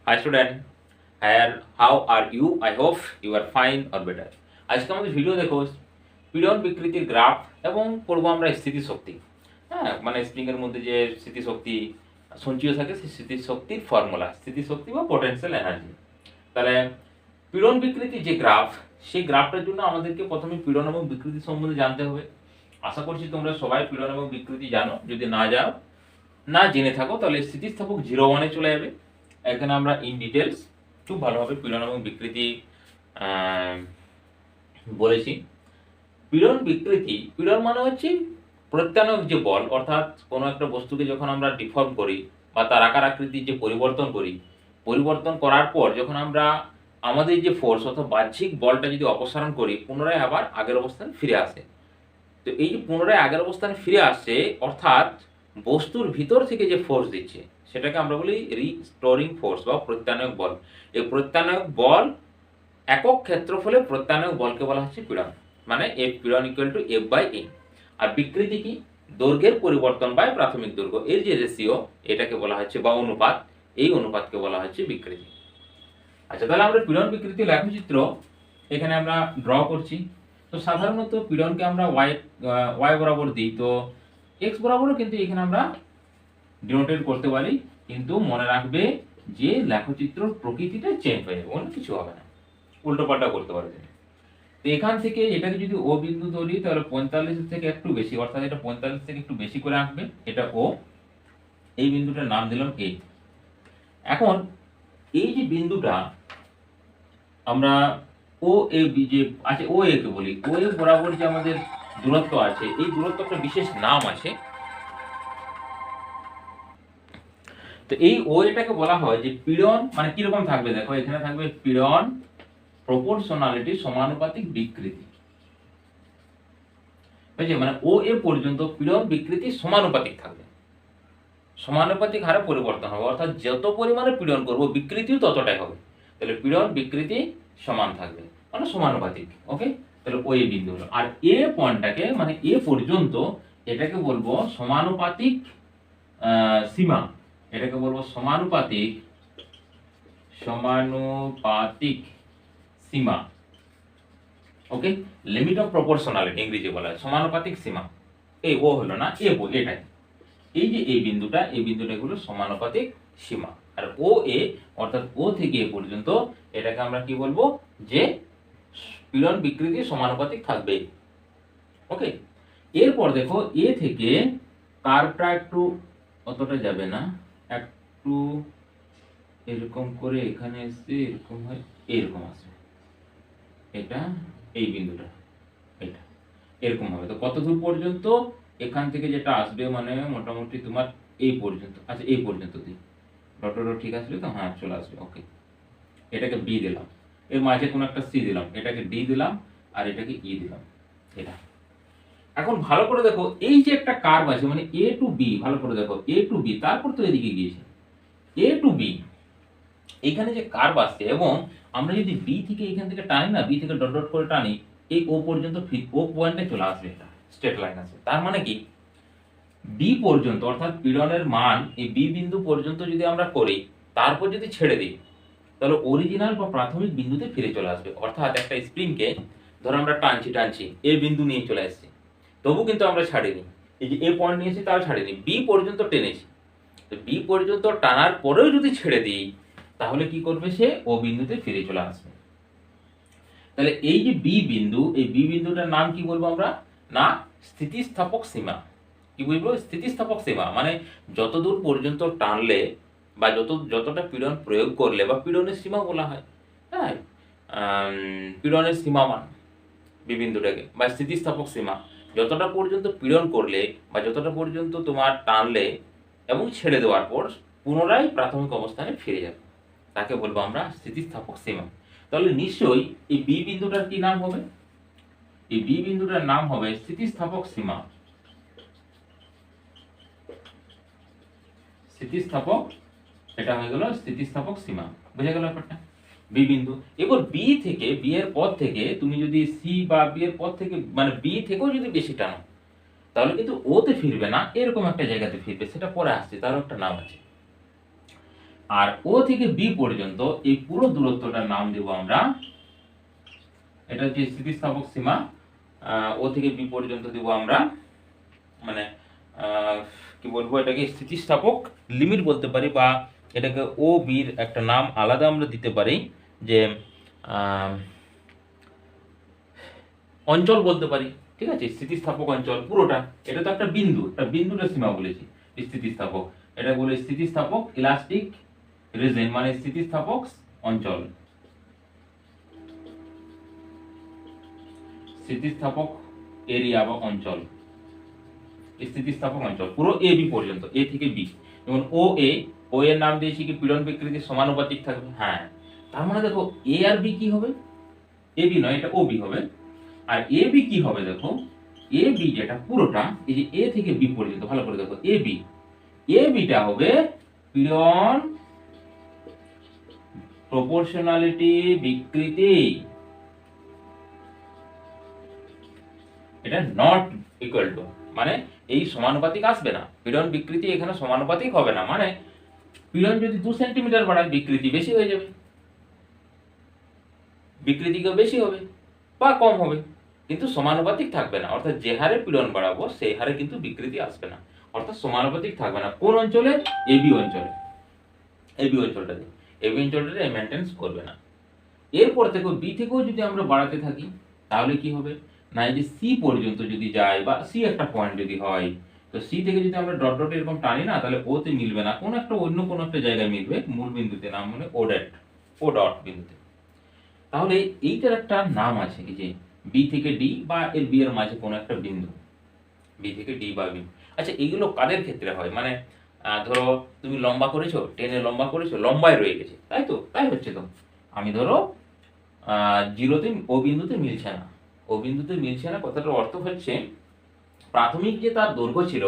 Hi student, how are you? I hope you are fine or better. আজকে আমাদের video দেখো পীড়ন বিকৃতির গ্রাফ এবং পড়বো আমরা স্থিতিশক্তি। হ্যাঁ, মানে স্প্রিং এর মধ্যে যে স্থিতিশক্তি সঞ্চিত থাকে সেই স্থিতিশক্তির ফর্মুলা, স্থিতিশক্তি বা পোটেনশিয়াল এনার্জি। তাহলে পীড়ন বিকৃতি যে গ্রাফ, সেই গ্রাফটার জন্য আমাদেরকে প্রথমে পীড়ন এবং বিকৃতি সম্বন্ধে জানতে হবে। আশা করছি তোমরা সবাই পীড়ন এবং বিকৃতি জানো। যদি না জেনে থাকো তাহলে স্থিতিস্থাপক 0-1-এ চলে যাবে। এখানে আমরা ইন ডিটেলস খুব ভালোভাবে পীড়ন এবং বিকৃতি বলেছি। পীড়ন মানে হচ্ছে প্রত্যানয়ক যে বল, অর্থাৎ কোনো একটা বস্তুকে যখন আমরা ডিফর্ম করি বা তার আকার আকৃতির যে পরিবর্তন করার পর যখন আমরা আমাদের যে ফোর্স অর্থাৎ বাহ্যিক বলটা যদি অপসারণ করি, পুনরায় আবার আগের অবস্থানে ফিরে আসে। তো এই যে পুনরায় আগের অবস্থানে ফিরে আসছে, অর্থাৎ বস্তুর ভিতর থেকে যে ফোর্স দিচ্ছে সেটাকে আমরা বলি রিস্টোরিং ফোর্স বা প্রত্যানয়ক বল। এই প্রত্যানয়ক বল একক ক্ষেত্রফলে প্রত্যানয়ক বলকে বলা হচ্ছে পীড়ন, মানে এফ পীড়ন equal to F by A. আর বিকৃতি কি? দৈর্ঘ্যের পরিবর্তন বাই প্রাথমিক দৈর্ঘ্য, এর যে রেশিও এটাকে বলা হচ্ছে বা অনুপাত, এই অনুপাতকে বলা হচ্ছে বিকৃতি। আচ্ছা, তাহলে আমরা পীড়ন বিকৃতি লেখচিত্র এখানে আমরা ড্র করছি। তো সাধারণত পীড়নকে আমরা ওয়াই বরাবর দিই, তো এক্স বরাবরও কিন্তু এখানে আমরা ডিনোটেট করতে পারি, কিন্তু মনে রাখবে যে লেখচিত্রর প্রকৃতিটা চেঞ্জ হয়ে যাবে, অন্য কিছু হবে না, উল্টো পাল্টা করতে পারবে। তো এখান থেকে এটাকে যদি ও বিন্দু ধরি তাহলে 45 থেকে একটু বেশি, অর্থাৎ এটা 45 থেকে একটু বেশি করে আঁকবে, এটা ও। এই বিন্দুটার নাম দিলাম এ। এখন এই যে বিন্দুটা আমরা ও এ যে আছে, ও এ কে বলি, ও এ বরাবর যে আমাদের দূরত্ব আছে, এই দূরত্ব একটা বিশেষ নাম আছে। তো এই ও এটাকে বলা হয় যে পীড়ন, মানে কিরকম থাকবে দেখো, এখানে থাকবে পীড়ন প্রপোর্শনালিটি সমানুপাতিক বিকৃতি, বুঝলে? মানে ও এ পর্যন্ত পীড়ন বিকৃতি সমানুপাতিক থাকবে, সমানুপাতিক হারে পরিবর্তন হবে, অর্থাৎ যত পরিমাণে পীড়ন করব বিকৃতিও ততটাই হবে। তাহলে পীড়ন বিকৃতি সমান থাকবে, মানে সমানুপাতিক। ওকে, তাহলে ও এ বিন্দু হলো। আর এ পয়েন্টটাকে, মানে এ পর্যন্ত, এটাকে বলবো সমানুপাতিক সীমা, এটাকে বলবো সমানুপাতিক সীমা। ওকে, লিমিট অফ প্রপোর্শনালিটি ইংরেজি বলা হয়, সমানুপাতিক সীমা। এই ও হলো না, এ এটাই, এই যে এই বিন্দুটা, এই বিন্দুটা হলো সমানুপাতিক সীমা। আর ও এ অর্থাৎ ও থেকে এ পর্যন্ত, এটাকে আমরা কি বলবো, যে পীড়ন বিকৃতি সমানুপাতিক থাকবে। ওকে, এরপর দেখো এ থেকে কার্ভটা একটু অতটা যাবে না, একটু এরকম করে এখানে এসে এরকম হয়, এরকম আসবে, এটা এই বিন্দুটা, এটা এরকম হবে। তো কত দূর পর্যন্ত? এখান থেকে যেটা আসবে মানে মোটামুটি তোমার এই পর্যন্ত। আচ্ছা, এই পর্যন্ত দিই, ডট ডট ঠিক আসবে তো? হ্যাঁ, চলে আসবে। ওকে, এটাকে বি দিলাম, এর মাঝে কোনো একটা সি দিলাম, এটাকে ডি দিলাম, আর এটাকে ই দিলাম, এটা। এখন ভালো করে দেখো, এই যে একটা কার্ভ আছে, মানে এ টু বি, ভালো করে দেখো, এ টু বি, তারপর তো এদিকে গিয়েছে এ টু বি, এইখানে যে কার্ভ আসছে, এবং আমরা যদি বি থেকে এখান থেকে টানি না, বি থেকে ডট ডট করে টানি, এই ও পর্যন্ত ও পয়েন্টে চলে আসবে, এটা স্ট্রেট লাইন আছে। তার মানে কি, বি পর্যন্ত অর্থাৎ পীড়নের মান এই বি বিন্দু পর্যন্ত যদি আমরা করি, তারপর যদি ছেড়ে দিই, তাহলে অরিজিনাল বা প্রাথমিক বিন্দুতে ফিরে চলে আসবে। অর্থাৎ একটা স্প্রিংকে ধরো আমরা টানছি, এ বিন্দু নিয়ে চলে আসছি, তবু কিন্তু আমরা ছাড়িনি, এই যে এ পয়েন্ট নিয়েছি তাও ছাড়িনি, বি পর্যন্ত টেনেছি। তো বি পর্যন্ত টানার পরেও যদি ছেড়ে দিই, তাহলে কি করবে, সে ও বিন্দুতে ফিরে চলে আসবে। তাহলে এই যে বি বিন্দু, এই বি বিন্দুটার নাম কি বলবো আমরা? না, স্থিতিস্থাপক সীমা। কি বলবো? স্থিতিস্থাপক সীমা, মানে যতদূর পর্যন্ত টানলে বা যতটা পীড়ন প্রয়োগ করলে, বা পীড়নের সীমা বলা হয়, হ্যাঁ, পীড়নের সীমা মান বি বিন্দুটাকে, বা স্থিতিস্থাপক সীমা, যতটা পর্যন্ত পীড়ন করলে বা যতটা পর্যন্ত তোমার টানলে এবং ছেড়ে দেওয়ার পর পুনরায় প্রাথমিক অবস্থানে ফিরে যাবে, তাকে বলবো আমরা স্থিতিস্থাপক সীমা। তাহলে নিশ্চয়ই এই বি বিন্দুটার কি নাম হবে? এই বি বিন্দুটার নাম হবে স্থিতিস্থাপক সীমা। স্থিতিস্থাপক, এটা হয়ে গেল স্থিতিস্থাপক সীমা। বুঝা গেল ব্যাপারটা? বি বিন্দু। এবার বি থেকে, বি এর পর থেকে তুমি যদি সি বা বি এর পর থেকে, মানে বি থেকেও যদি বেশি টানো, তাহলে কিন্তু ওতে ফিরবে না, এরকম একটা জায়গাতে ফিরবে, সেটা পরে আসছে, তারও একটা নাম আছে। আর ও থেকে বি পর্যন্ত এই পুরো দূরত্বটার নাম দেব আমরা, এটা হচ্ছে স্থিতিস্থাপক সীমা। ও থেকে বি পর্যন্ত দেব আমরা, মানে কি বলবো, এটাকে স্থিতিস্থাপক লিমিট বলতে পারি, বা এটাকে ও বির একটা নাম আলাদা আমরা দিতে পারি, যে অঞ্চল বলতে পারি। ঠিক আছে, স্থিতিস্থাপক অঞ্চল পুরোটা, এটা তো একটা বিন্দু, একটা বিন্দুটা সীমা বলেছি স্থিতিস্থাপক, এটা বলে স্থিতিস্থাপক ইলাস্টিক রিজন, মানে স্থিতিস্থাপক অঞ্চল, স্থিতিস্থাপক এরিয়া বা অঞ্চল, স্থিতিস্থাপক অঞ্চল পুরো এ বি পর্যন্ত, এ থেকে বি। যেমন ও এর নাম দিয়েছি কি পীড়ন বিকৃতি সমানুপাতিক থাকবে। হ্যাঁ, তার মানে দেখো এ আর বি কি হবে, এ বি নয়, এটা ও বি হবে। আর এ বি কি হবে দেখো, এ বি যেটা পুরোটা, এই যে এ থেকে বি পর্যন্ত, ভালো করে দেখো, এ বিটা হবে পীড়ন প্রপোর্শনালিটি বিকৃতি, এটা নট ইকুয়াল টু, মানে এই সমানুপাতিক আসবে না, পীড়ন বিকৃতি এখানে সমানুপাতিক হবে না, মানে পীড়ন যদি 2 সেন্টিমিটার বাড়ায় বিকৃতি বেশি হয়ে যাবে, বিকৃতি কেউ বেশি হবে বা কম হবে, কিন্তু সমানুপাতিক থাকবে না। অর্থাৎ যে হারে পীড়ন বাড়াবো সেই হারে কিন্তু বিকৃতি আসবে না, অর্থাৎ সমানুপাতিক থাকবে না। কোন অঞ্চলে? এবি অঞ্চলে, এবি অঞ্চলটাতে, এবি অঞ্চলটাতে মেইনটেন্স করবে না। এরপর থেকে বি থেকেও যদি আমরা বাড়াতে থাকি তাহলে কি হবে না, এই যে সি পর্যন্ত যদি যায়, বা সি একটা পয়েন্ট যদি হয়, তো সি থেকে যদি আমরা ডট ডট এরকম টানি না, তাহলে ও তে মিলবে না, কোন একটা অন্য কোন একটা জায়গায় মিলবে, মূল বিন্দুতে, নাম মানে ও ডট বিন্দুতে। তাহলে এইটার একটা নাম আছে, এই যে বি থেকে ডি বা এর বি এর মাঝে কোনো একটা বিন্দু, বি থেকে ডি বা বি। আচ্ছা, এগুলো কাদের ক্ষেত্রে হয়, মানে ধরো তুমি লম্বা করেছো, টেনে লম্বা করেছো, লম্বায় রয়ে গেছে, তাই তো, তাই হচ্ছে তো। আমি ধরো জিরোতে ও বিন্দুতে মিলছে না, ও বিন্দুতে মিলছে না, কথাটার অর্থ হচ্ছে প্রাথমিক যে তার দৈর্ঘ্য ছিল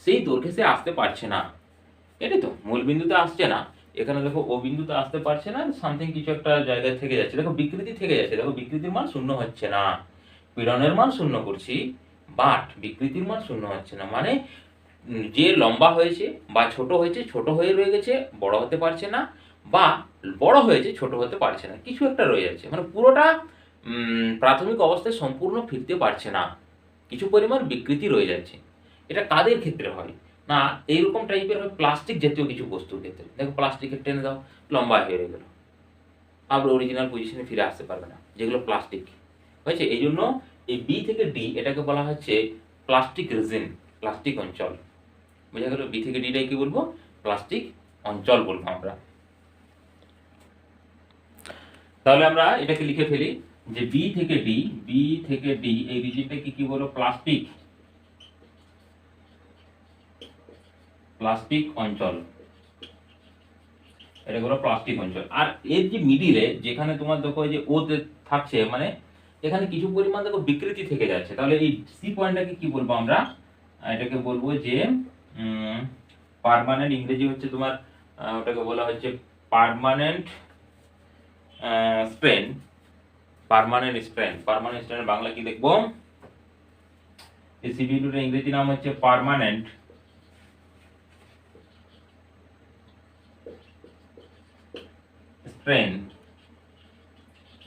সেই দৈর্ঘ্যে সে আসতে পারছে না, এটাই তো, মূল বিন্দুতে আসছে না, এখানে দেখো ও বিন্দুতে আসতে পারছে না, সামথিং কিছু একটা জায়গায় থেকে যাচ্ছে, দেখো বিকৃতি থেকে যাচ্ছে, দেখো বিকৃতির মান শূন্য হচ্ছে না, পীড়নের মান শূন্য করছি, বাট বিকৃতির মান শূন্য হচ্ছে না, মানে যে লম্বা হয়েছে বা ছোট হয়েছে, ছোট হয়ে রয়ে গেছে, বড় হতে পারছে না, বা বড় হয়েছে ছোট হতে পারছে না, কিছু একটা রয়ে যাচ্ছে, মানে পুরোটা প্রাথমিক অবস্থায় সম্পূর্ণ ফিরতে পারছে না, কিছু পরিমাণ বিকৃতি রয়ে যাচ্ছে। এটা কাদের ক্ষেত্রে হয় না, এইরকম টাইপের হয় প্লাস্টিক জাতীয় কিছু বস্তুর ক্ষেত্রে। দেখো প্লাস্টিকের টেনে দাও, লম্বা হয়ে গেল, আবার অরিজিনাল পজিশনে ফিরে আসতে পারবে না, যেগুলো প্লাস্টিক হয়েছে। এই জন্য এই বি থেকে ডি এটাকে বলা হচ্ছে প্লাস্টিক রিজিন, প্লাস্টিক অঞ্চল। বোঝা গেল, বি থেকে ডিটাই কি বলবো, প্লাস্টিক অঞ্চল বলবো আমরা। তাহলে আমরা এটাকে লিখে ফেলি যে বি থেকে ডি এই রিজিনটাকে কি বলবো, প্লাস্টিক, প্লাস্টিক অঞ্চল, এটা হলো প্লাস্টিক অঞ্চল। আর এর যে মিডিলে যেখানে তোমার দেখো যে ও থাকছে, মানে এখানে কিছু পরিমাণ দেখো বিকৃতি থেকে যাচ্ছে, তাহলে এই সি পয়েন্টটাকে কি বলবো আমরা, এটাকে বলবো যে পার্মানেন্ট, ইংরেজি হচ্ছে তোমার ওটাকে বলা হচ্ছে permanent strain, permanent strain, permanent strain Bangla কি লিখবো, এই সি বিন্দুটার ইংরেজি নাম হচ্ছে পার্মানেন্ট স্ট্রেন,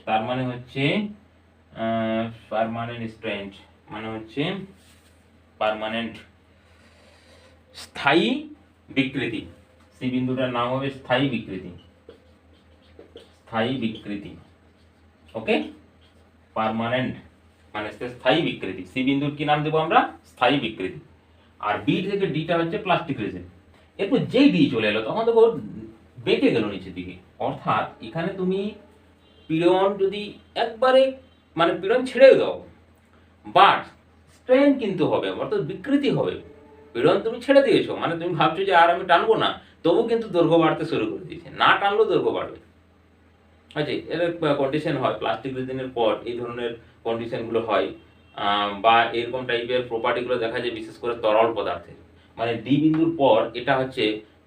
তার মানে হচ্ছে পার্মানেন্ট স্ট্রেন মানে হচ্ছে পার্মানেন্ট স্থায়ী বিকৃতি, সি বিন্দুটার নাম হবে স্থায়ী বিকৃতি, স্থায়ী বিকৃতি, ওকে, পার্মানেন্ট মানে স্থায়ী বিকৃতি, সি বিন্দুর কি নাম দেবো আমরা, স্থায়ী বিকৃতি। আর বি থেকে ডিটা হচ্ছে প্লাস্টিক রিজিন। এরপর যেই ডি চলে এলো তখন দেখো বেঁকে গেল নিচের দিকে, অর্থাৎ এখানে তুমি পীড়ন যদি একবারে মানে পীড়ন ছেড়েও দাও, বাট স্ট্রেন কিন্তু হবে, অর্থাৎ বিকৃতি হবে। পীড়ন তুমি ছেড়ে দিয়েছো, মানে তুমি ভাবছো যে আর আমি টানবো না, তবু কিন্তু দৈর্ঘ্য বাড়তে শুরু করে দিয়েছে, না টানলেও দৈর্ঘ্য বাড়বে। আচ্ছা, এর কন্ডিশন হয় প্লাস্টিক রিজিনের পর, এই ধরনের কন্ডিশনগুলো হয়, বা এরকম টাইপের প্রপার্টিগুলো দেখা যায় বিশেষ করে তরল পদার্থের, মানে ডি বিন্দুর পর এটা হচ্ছে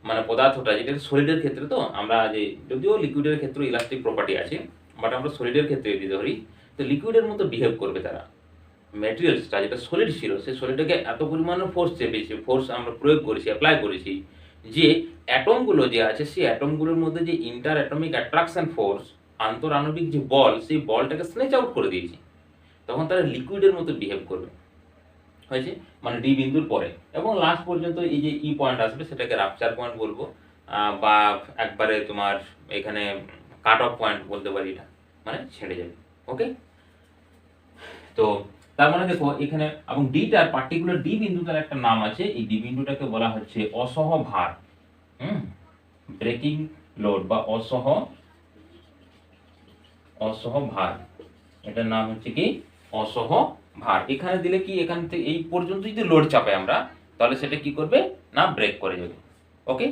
মানে পদার্থটা, যেটা সলিডের ক্ষেত্রে, তো আমরা যে যদিও লিকুইডের ক্ষেত্রে ইলাস্টিক প্রপার্টি আছে, বাট আমরা সলিডের ক্ষেত্রে যদি ধরি, তো লিকুইডের মতো বিহেভ করবে তারা। ম্যাটেরিয়ালসটা যেটা সলিড ছিল, সেই সলিডটাকে এত পরিমাণে ফোর্স চেপেছে, ফোর্স আমরা প্রয়োগ করেছি, অ্যাপ্লাই করেছি, যে অ্যাটমগুলো যে আছে সেই অ্যাটমগুলোর মধ্যে যে ইন্টার অ্যাটমিক অ্যাট্রাকশন ফোর্স, আন্তরাণবিক যে বল, সেই বলটাকে স্নেচ আউট করে দিয়েছি, তখন তারা লিকুইডের মতো বিহেভ করবে, হয়েছে মানে ডি বিন্দুর পরে। এবং লাস্ট পর্যন্ত এই যে ই পয়েন্ট আসবে সেটাকে রাপচার পয়েন্ট বলবো, বা একবারে তোমার এখানে কাট অফ পয়েন্ট বলতে পারি, এটা মানে ছেড়ে যাবে। ওকে, তো তার মানে দেখো এখানে, এবং ডিটার পার্টিকুলার ডি বিন্দুটার একটা নাম আছে, এই ডি বিন্দুটাকে বলা হচ্ছে অসহভার, ব্রেকিং লোড বা অসহভার, এটার নাম হচ্ছে কি অসহভার। এখানে দিলে কি, এখান থেকে এই পর্যন্ত যদি লোড চাপে আমরা, তাহলে সেটা কি করবে না ব্রেক করে যাবে। ওকে,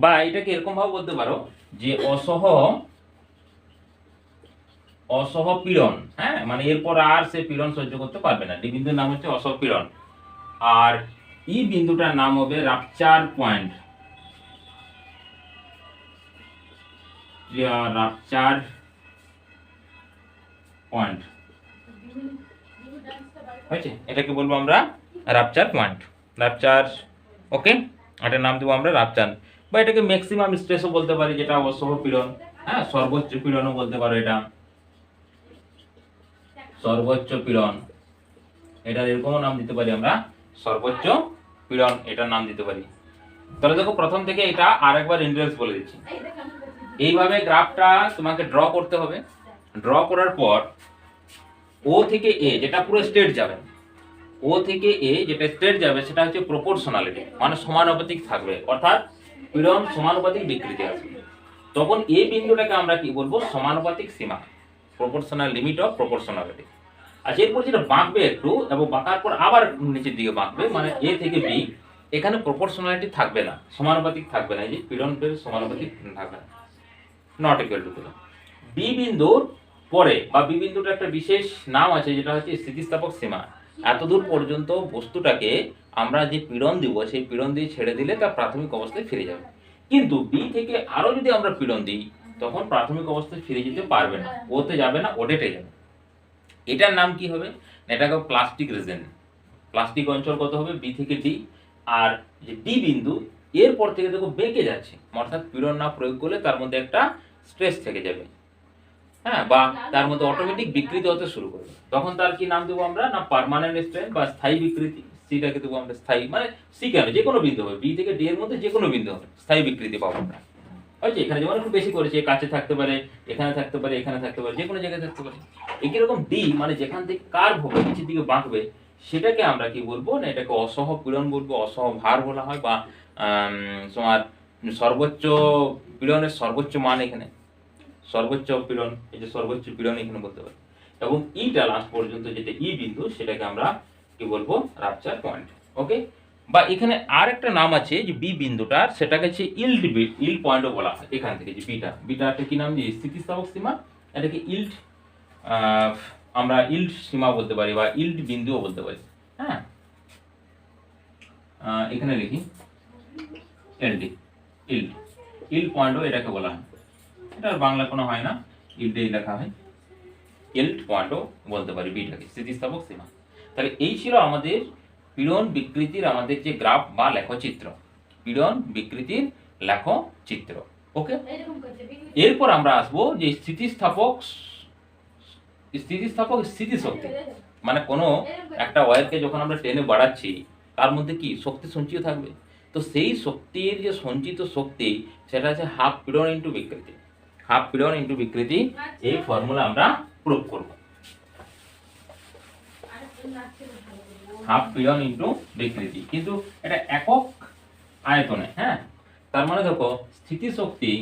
বা এটাকে এরকম ভাবে বলতে পারো যে অসহপীড়ন, হ্যাঁ, মানে এরপর আর সে পীড়ন সহ্য করতে পারবে না। ডি বিন্দুর নাম হচ্ছে অসহপীড়ন, আর ই বিন্দুটার নাম হবে রাপচার পয়েন্ট, রাপচার পয়েন্ট হয়েছে, এটাকে বলবো আমরা রাপচার পয়েন্ট, রাপচার। ওকে, এটার নাম দেবো আমরা রাপচার, বা এটাকে ম্যাক্সিমাম স্ট্রেসও বলতে পারি, যেটা অসহপীড়ন, হ্যাঁ, সর্বোচ্চ পীড়নও বলতে পারো, এটা সর্বোচ্চ পীড়ন, এটার এরকমও নাম দিতে পারি আমরা সর্বোচ্চ পীড়ন, এটার নাম দিতে পারি। তাহলে দেখো প্রথম থেকে এটা আরেকবার ইন্টারেস্ট বলে দিচ্ছি। এইভাবে গ্রাফটা তোমাকে ড্র করতে হবে। ড্র করার পর ও থেকে এ যেটা পুরো স্ট্রেট যাবে, ও থেকে এ যেটা স্ট্রেট যাবে সেটা হচ্ছে প্রপোর্শনালিটি, মানে সমানুপাতিক থাকবে, অর্থাৎ পীড়ন সমানুপাতিক বিকৃতি আসবে। তখন এ বিন্দুটাকে আমরা কি বলবো, সমানুপাতিক সীমা, প্রপোর্শনাল লিমিট অফ প্রপোর্শনালিটি। আচ্ছা, এরপর যেটা বাঁকবে একটু, এবং বাঁকার পর আবার নিচের দিকে বাঁকবে, মানে এ থেকে বি, এখানে প্রপোর্শনালিটি থাকবে না, সমানুপাতিক থাকবে না, এই যে পীড়নের সমানুপাতিক থাকবে না, নট ইকুয়াল টু পীড়ন। বি বিন্দুর পরে বা বি বিন্দুটার একটা বিশেষ নাম আছে, যেটা হচ্ছে স্থিতিস্থাপক সীমা। এতদূর পর্যন্ত বস্তুটাকে আমরা যে পীড়ন দিব, সেই পীড়ন দিয়ে ছেড়ে দিলে তার প্রাথমিক অবস্থায় ফিরে যাবে। কিন্তু বি থেকে আরো যদি আমরা পীড়ন দিই, তখন প্রাথমিক অবস্থায় ফিরে যেতে পারবে না, ওতে যাবে না, ওডেটে যাবে। এটার নাম কি হবে, এটাকে প্লাস্টিক রিজন। প্লাস্টিক অঞ্চল কত হবে, বি থেকে ডি, আর যে ডি বিন্দু এরপর থেকে দেখো বেঁকে যাচ্ছে, অর্থাৎ পীড়ন না প্রয়োগ করলে তার মধ্যে একটা স্ট্রেস থেকে যাবে, হ্যাঁ, বা তার মধ্যে অটোমেটিক বিকৃতি হতে শুরু করবে। তখন তার কি নাম দেবো আমরা, না পার্মানেন্ট স্ট্রেন বা স্থায়ী বিকৃতি। সিটাকে দেবো আমরা স্থায়ী, মানে সি কেন, যে কোনো বিন্দু হবে, বি থেকে ডি এর মধ্যে যে কোনো বিন্দু হবে, স্থায়ী বিকৃতি পাবো আমরা। ওই যে এখানে যেমন একটু বেশি করেছে, কাছে থাকতে পারে, এখানে থাকতে পারে, এখানে থাকতে পারে, যে কোনো জায়গায় থাকতে পারে। একই রকম ডি, মানে যেখান থেকে কার্ভ হবে, নিচের দিকে বাঁকবে, সেটাকে আমরা কি বলবো না, এটাকে অসহপীড়ন বলবো, অসহভার বলা হয়, বা তোমার সর্বোচ্চ পীড়নের সর্বোচ্চ মান, এখানে সর্বোচ্চ পীড়ন, এই যে সর্বোচ্চ পীড়ন এখানে বলতে পারি। এবং ইটা লাস্ট পর্যন্ত যেটা ই বিন্দু, সেটাকে আমরা কি বলবো, রাপচার পয়েন্ট। ওকে, বা এখানে আর একটা নাম আছে যে বি বিন্দুটার, সেটাকে হচ্ছে ইল্ড পয়েন্টও বলা হয়। এখান থেকে যে বিটাটা কি নাম দিয়ে, স্থিতিস্থাপক সীমা, এটাকে ইল্ড, আমরা ইল্ড সীমা বলতে পারি, বা ইল্ড বিন্দুও বলতে পারি। হ্যাঁ, এখানে লিখি এলডি, ইল্ড পয়েন্টও এটাকে বলা হয়। এটার বাংলা কোনো হয় না, ইল্ডেই লেখা হয়, ইল্ড পয়েন্টও বলতে পারি বিটাকে, স্থিতিস্থাপক সীমা। তাহলে এই ছিল আমাদের পীড়ন বিকৃতির আমাদের যে গ্রাফ বা লেখচিত্র, পীড়ন বিকৃতির লেখচিত্র। ওকে, এরপর আমরা আসবো যে স্থিতিস্থাপক স্থিতিশক্তি, মানে কোনো একটা ওয়্যারকে যখন আমরা টেনে বাড়াচ্ছি, তার মধ্যে কি শক্তি সঞ্চিত থাকবে। তো সেই শক্তির যে সঞ্চিত শক্তি, সেটা হচ্ছে হাফ পীড়ন ইন্টু বিকৃতি। হাফ পীড়ন ইন্টু বিকৃতি, এই ফর্মুলা আমরা প্রয়োগ করব। হাফ পীড়ন ইন্টু বিকৃতি, কিন্তু এটা একক আয়তনে, হ্যাঁ, তার মানে দেখো স্থিতিশক্তি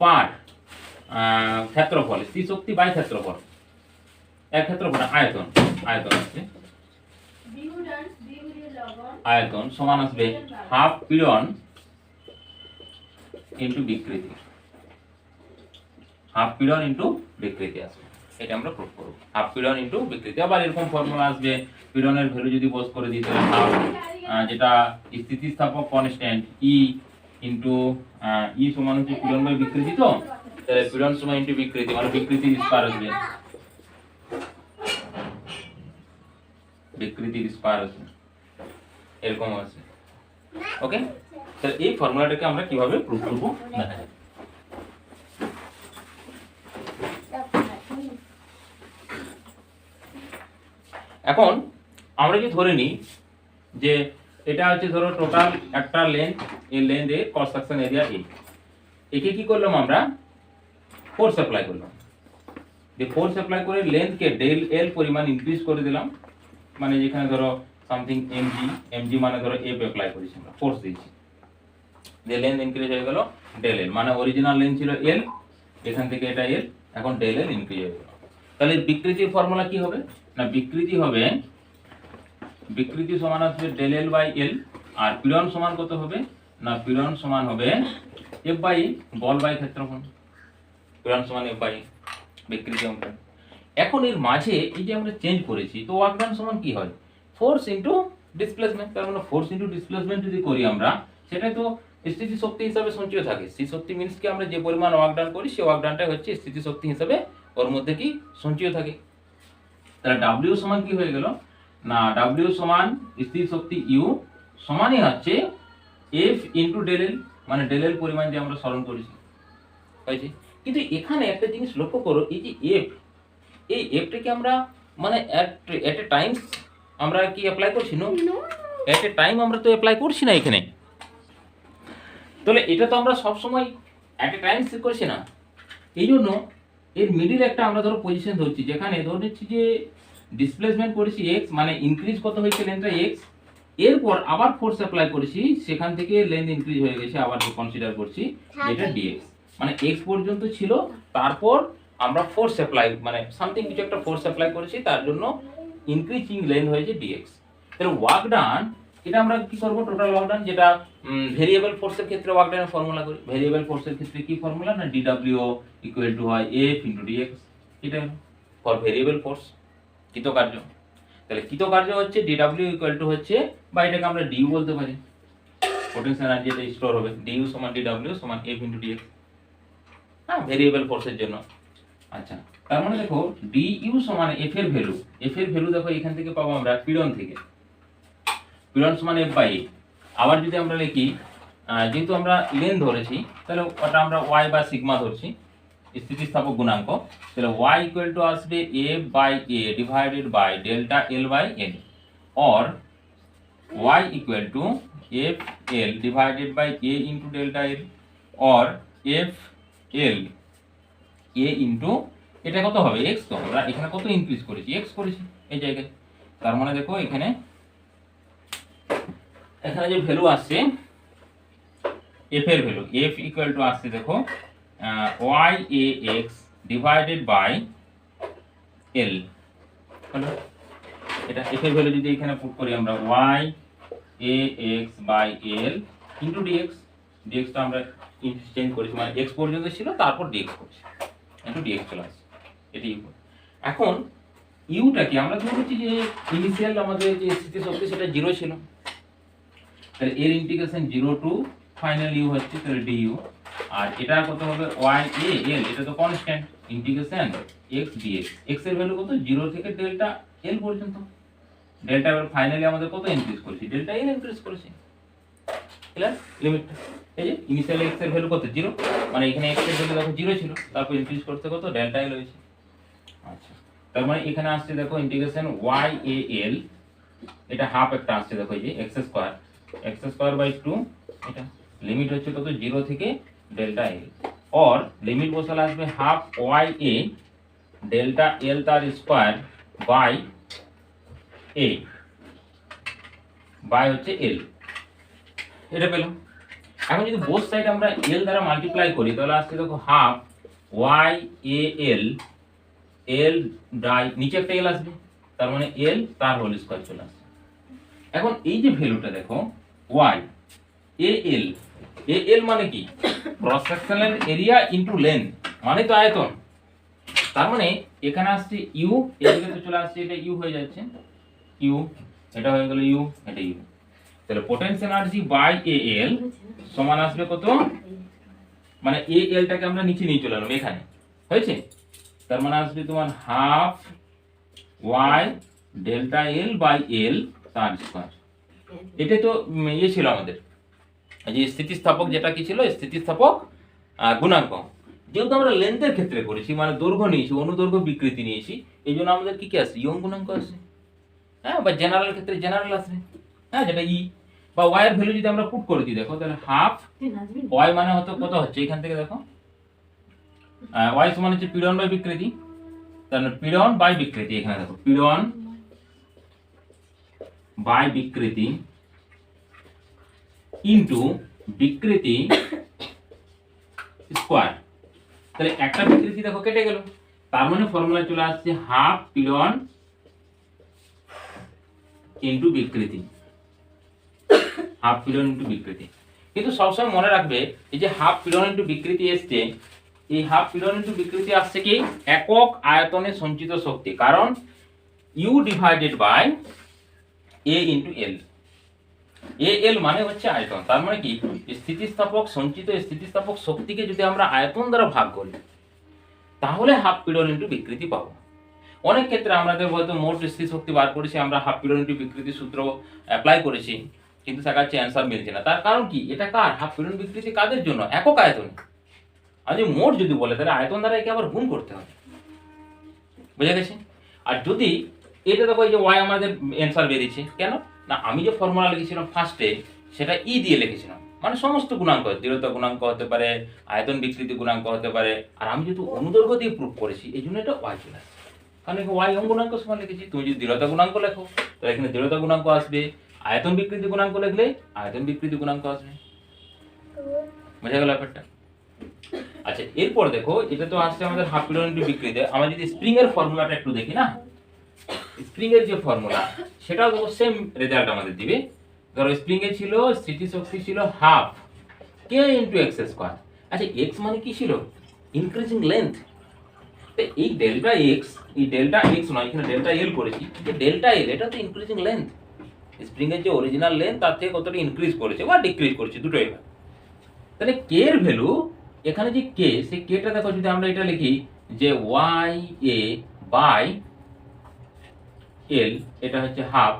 পার ক্ষেত্রফল, স্থিতিশক্তি বাই ক্ষেত্রফল, এক ক্ষেত্রফল আয়তন, আছে আয়তন সমান আসবে হাফ পীড়ন ইন্টু বিকৃতি, হাফ পীড়ন ইন্টু বিকৃতি আসবে। এটা আমরা প্রুফ করব, হাফ পীড়ন ইন্টু বিকৃতি। আবার এরকম ফর্মুলা আসবে, পীড়নের ভ্যালু যদি বস করে দিই, তাহলে হাফ, যেটা স্থিতিস্থাপক কনস্ট্যান্ট ই ইন্টু ই সমান হচ্ছে পীড়ন বাই বিকৃতি, তো তাহলে পীড়ন সমান ইন্টু বিকৃতি, মানে বিকৃতি স্কয়ার আসবে, বিকৃতির স্কয়ার আছে, এরকম আছে। ওকে, তাহলে এই ফর্মুলাটাকে আমরা কিভাবে প্রুফ করব দেখা যাক। এখন আমরা যদি ধরে নিই যে এটা হচ্ছে ধরো টোটাল একটা লেন্থ, এই লেন্থ এ ক্রস সেকশন এরিয়া এ, একে কি করলাম আমরা ফোর্স অ্যাপ্লাই করলাম, যে ফোর্স অ্যাপ্লাই করে লেন্থকে ডেল এল পরিমাণ ইনক্রিজ করে দিলাম, মানে যেখানে ধরো সামথিং এমজি মানে ধরো এফ অ্যাপ্লাই করেছি আমরা, ফোর্স দিয়েছি, যে লেন্থ ইনক্রিজ হয়ে গেল ডেল এল, মানে অরিজিনাল লেন্থ ছিল এল, এখান থেকে এটা এল, এখন ডেল এল ইনক্রিজ হয়ে গেল। তাহলে বিকৃতির ফর্মুলা কি হবে না, বিকৃতি হবে, বিকৃতি সমান আসবে ডেল এল বাই এল, আর পীড়ন সমান কত হবে না, পীড়ন সমান হবে এফ বাই বল বাই ক্ষেত্রফল, পীড়ন সমান এফ বাই বিকৃতি অঙ্ক। এখন এর মাঝে এই যে আমরা চেঞ্জ করেছি, তো ওয়ার্ক ডান সমান কি হয়, ফোর্স ইনটু ডিসপ্লেসমেন্ট, তার মানে ফোর্স ইনটু ডিসপ্লেসমেন্ট যদি করি আমরা, সেটা তো স্থিতি শক্তি হিসাবে সঞ্চয় থাকে। স্থিতি শক্তি মিন্স কি, আমরা যে পরিমাণ ওয়ার্ক ডান করি সেই ওয়ার্ক ডানটা হচ্ছে স্থিতি শক্তি হিসাবে ওর মধ্যে কি সঞ্চয় থাকে। তাহলে ডাব্লিউ সমান কি হয়ে গেল না, ডাব্লিউ সমান স্থিতি শক্তি ইউ সমানই হচ্ছে এফ ইনটু ডেল এল, মানে ডেল এল পরিমাণ যে আমরা স্মরণ করেছি হয়েছে। কিন্তু এখানে একটা জিনিস লক্ষ্য করো, এই যে এফ, এই এফটাকে আমরা মানে এট এ টাইম আমরা কি অ্যাপ্লাই করছি, নো এট এ টাইম আমরা তো অ্যাপ্লাই করছি না এখানে, তাহলে এটা তো আমরা সব সময় এট এ টাইম সেট করছি না, এই জন্য এর মিডিল একটা আমরা ধরো পজিশন ধরছি, যেখানে ধরে নিচ্ছি যে ডিসপ্লেসমেন্ট করেছি এক্স, মানে ইনক্রিজ কত হয়েছে লেন্থটা এক্স, এরপর আবার ফোর্স অ্যাপ্লাই করেছি, সেখান থেকে লেন্থ ইনক্রিজ হয়ে গেছে, আবার কনসিডার করছি এটা ডিএক্স, মানে এক্স পর্যন্ত ছিল, তারপর আমরা ফোর্স অ্যাপ্লাই মানে সামথিং কিছু একটা ফোর্স অ্যাপ্লাই করেছি, তার জন্য ইনক্রিজিং লেন্থ হয়েছে ডিএক্স। তাহলে ওয়ার্ক ডান, এটা আমরা কি করব, টোটাল ওয়ার্ক ডান, যেটা ভেরিয়েবল ফোর্সের ক্ষেত্রে ওয়ার্ক ডানের ফর্মুলা করি, ভেরিয়েবল ফোর্সের ক্ষেত্রে কি ফর্মুলা না, ডিডব্লিউ ইকুয়াল টু হয় এফ ইনটু ডিএক্স, এটা ফর ভেরিয়েবল ফোর্স কৃতকার্য। তাহলে কৃতকার্য হচ্ছে ডিডব্লিউ ইকুয়াল টু হচ্ছে, বা এটাকে আমরা ডিউ বলতে পারি, পোটেনশিয়াল এনার্জি যেটা স্টোর হবে, ডিউ সমান ডিডব্লিউ সমান এফ ইনটু ডিএক্স, হ্যাঁ ভেরিয়েবল ফোর্সের জন্য। আচ্ছা, তার মানে দেখো ডিইউ সমান এফ এর ভ্যালু, এফ এর ভ্যালু দেখো এখান থেকে পাবো আমরা পীড়ন থেকে, পীড়ন সমান এফ বাই, আবার যদি আমরা লিখি যেহেতু আমরা লেন্থ ধরেছি, তাহলে ওটা আমরা ওয়াই বা সিগমা ধরছি, স্থিতিস্থাপক গুণাঙ্ক, তাহলে ওয়াই ইকুয়াল টু আসবে F by A divided by delta L by L, or Y equal to F L divided by A into delta L, or F L A into, এটা কত হবে x, তো আমরা এখানে কত ইনক্রিজ করেছি, x করেছি এই জায়গায়, তার মানে দেখো এখানে এখানে যে ভ্যালু আসছে এফ এর ভ্যালু, এফ ইকুয়াল টু আসছে দেখো Y A X divided by L, হলো এটা এফ এর ভ্যালু যদি এখানে পুট করি আমরা, Y A X by L into DX, ডিএক্সটা আমরা চেঞ্জ করেছি, মানে এক্স পর্যন্ত ছিল, তারপর ডিএক্স করছি, ইন্টু ডিএক্স চলে আসছে, এটি ইউ। এখন ইউটাকে আমরা ধরে নিচ্ছি যে ইনিশিয়াল আমাদের যে স্থিতি শক্তি সেটা 0 ছিল, তাহলে এর ইন্টিগ্রেশন 0 টু ফাইনাল ইউ হচ্ছে, তাহলে ডিইউ, আর এটা কত হবে ওয়াই এ এল, এটা তো constant, integration X D X, X এর ভ্যালু কত 0 থেকে ডেল্টা এল পর্যন্ত, ডেল্টা এর ফাইনালি আমাদের কত ইনক্রিজ করেছি, ডেল্টা এল ইনক্রিজ করেছি, ক্লিয়ার লিমিটটা, এই যে ইনিশিয়াল এক্স এর ভ্যালু কত 0, মানে এখানে এক্স এর ভ্যালু দেখো 0 ছিল, তারপর ইনক্রিজ করতে কত ডেল্টা এল হয়েছে। আচ্ছা, তার মানে এখানে আসছে দেখো ইন্টিগ্রেশন ওয়াই এ এল, এটা হাফ একটা আসছে দেখো, এই যে এক্স স্কয়ার বাই 2, এটা লিমিট হচ্ছে কত 0 থেকে ডেল্টা এল, और লিমিট বসালে আসবে half Y A delta L তার স্কয়ার বাই এ বাই হচ্ছে এল, এটা পেলাম। এখন যদি বোথ সাইড আমরা এল দ্বারা মাল্টিপ্লাই করি, তাহলে আসছে দেখো half Y A L, L by নিচে একটা এল আসবে, তার মানে এল তার হোল স্কয়ার চলে আসছে। এখন এই যে ভ্যালুটা দেখো ওয়াই এ এল মানে কি, cross sectional area into length, মানে তো আয়তন, তার মানে এখানে আসছে ইউ, এদিকে তো চলে আসছে, এটা ইউ হয়ে যাচ্ছে, ইউ এটা হয়ে গেল ইউ, এটা ইউ, তাহলে পোটেনশিয়াল এনার্জি বাই এ এল সমান আসবে কত, মানে এ এলটাকে আমরা নিচে নিয়ে চলে এলাম এখানে, হয়েছে, তার মানে আসবে তোমার half Y delta L by L তার স্কোয়ার। এটা তো ইয়ে ছিল আমাদের, এই যে স্থিতিস্থাপক যেটা কি ছিল, স্থিতিস্থাপক গুণাঙ্ক। যেহেতু আমরা লেন্থের ক্ষেত্রে করেছি, মানে দৈর্ঘ্য নিয়েছি, অনুদৈর্ঘ্য বিকৃতি নিয়েছি, এই জন্য আমাদের কি কি আসছে, ইয়ং গুণাঙ্ক আসছে। হ্যাঁ, বা জেনারেল ক্ষেত্রে জেনারেল আসবে। হ্যাঁ, যেটা ই বা ওয়াই এর ভ্যালু যদি আমরা পুট করে দিই, দেখো তাহলে হাফ ওয়াই মানে হতো কত হচ্ছে, এখান থেকে দেখো ওয়াই সমান হচ্ছে পীড়ন বাই বিকৃতি, তাহলে পীড়ন বাই বিকৃতি, এখানে দেখো পীড়ন বাই বিকৃতি ইনটু বিকৃতি স্কোয়ার। তাহলে একটা বিকৃতি দেখো কেটে গেল, তার মানে ফর্মুলা চলে আসছে হাফ পীড়ন ইনটু বিকৃতি, হাফ পীড়ন ইনটু বিকৃতি। কিন্তু সবসময় মনে রাখবে এই যে হাফ পীড়ন ইনটু বিকৃতি এসছে, এই হাফ পীড়ন ইনটু বিকৃতি আসছে কি একক আয়তনে সঞ্চিত শক্তি, কারণ U divided by A into L. A L মানে হচ্ছে আয়তন, তার মানে কি স্থিতিস্থাপক সঞ্চিত স্থিতিস্থাপক শক্তিকে যদি আমরা আয়তন দ্বারা ভাগ করি তাহলে হাফ পীড়ন ইনটু বিকৃতি পাবো। অনেক ক্ষেত্রে আমাদের হয়তো মোট স্থির শক্তি বার করেছি, আমরা হাফ পীড়ন ইনটু বিকৃতি সূত্র অ্যাপ্লাই করেছি, কিন্তু তার কাছে অ্যান্সার মিলছে না। তার কারণ কি, এটা কার হাফ পীড়ন বিকৃতি কাদের জন্য, একক আয়তনে। আর যদি মোট যদি বলে তাহলে আয়তন দ্বারা একে আবার গুণ করতে হবে, বুঝা গেছে। আর যদি এটা দেখো এই যে ওয়াই আমাদের অ্যান্সার বেরিয়েছে কেন না, আমি যে ফর্মুলা লিখেছিলাম ফার্স্টে সেটা ই দিয়ে লিখেছিলাম, মানে সমস্ত গুণাঙ্ক, দৃঢ়তা গুণাঙ্ক হতে পারে, আয়তন বিকৃতি গুণাঙ্ক হতে পারে, আর আমি যেহেতু অনুদৈর্ঘ্য দিয়ে প্রুফ করেছি এই জন্য এটা ওয়াই চলে আসছে, কারণ এখানে ওয়াই গুণাঙ্ক সমান লিখেছি। তুমি যদি দৃঢ়তা গুণাঙ্ক লেখো তাহলে এখানে দৃঢ়তা গুণাঙ্ক আসবে, আয়তন বিকৃতি গুণাঙ্ক লিখলে আয়তন বিকৃতি গুণাঙ্ক আসবে, বোঝা গেল ব্যাপারটা। আচ্ছা, এরপর দেখো এটা তো আসছে আমাদের হাফ পীড়ন ইনটু বিকৃতি। আমরা যদি স্প্রিং এর ফর্মুলাটা একটু দেখি না, স্প্রিং এর যে ফর্মুলা সেটাও দেখো সেম রেজাল্ট আমাদের দিবে। ধরো স্প্রিং এ ছিল স্থিতিশক্তি ছিল হাফ কে ইনটু এক্স স্কয়ার। আচ্ছা, এক্স মানে কি ছিল, ইনক্রিজিং লেন্থ। তো এই ডেল্টা এক্স, এই ডেল্টা এক্স নয়, এখানে ডেল্টা এল করেছি, যে ডেল্টা এল এটা তো ইনক্রিজিং লেন্থ। স্প্রিং এর যে অরিজিনাল লেন্থ তার থেকে কতটা ইনক্রিজ করেছে বা ডিক্রিজ করেছে, দুটোই। তাহলে কে এর ভ্যালু এখানে যে কে, সেই কেটা দেখো যদি আমরা এটা লিখি যে ওয়াই এ বাই এল, এটা হচ্ছে হাফ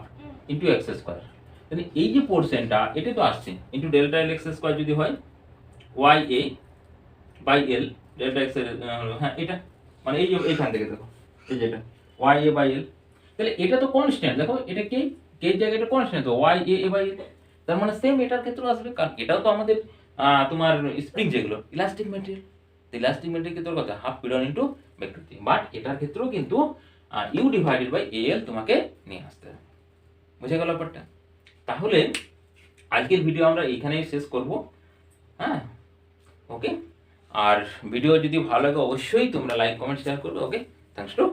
ইনটু এক্স স্কয়ার। তাহলে এই যে পোরশনটা এটা তো আসছে into delta L X square যদি হয় Y A by L delta X এর, হ্যাঁ এটা মানে এই যে এইখান থেকে দেখো এই যেটা ওয়াই এ বাই এল, তাহলে এটা তো কনস্ট্যান্ট। দেখো এটা কে, কে এর জায়গায় এটা কনস্ট্যান্ট, তো ওয়াই এ বাই এল, তার মানে সেম এটার ক্ষেত্রে আসবে, কারণ এটাও তো আমাদের তোমার স্প্রিং যেগুলো ইলাস্টিক ম্যাটেরিয়াল, ইলাস্টিক ম্যাটেরিয়াল ক্ষেত্রে কত হাফ পীড়ন ইনটু বিকৃতি, বাট এটার ক্ষেত্রেও কিন্তু ইউ ডিভাইডেড বাই এল তোমাকে নিয়ে আসতে হবে, বুঝে গেল ব্যাপারটা। তাহলে আজকের ভিডিও আমরা এখানেই শেষ করব। হ্যাঁ, ওকে। আর ভিডিও যদি ভালো লাগে অবশ্যই তোমরা লাইক কমেন্ট শেয়ার করবে। ওকে, থ্যাঙ্কস টু।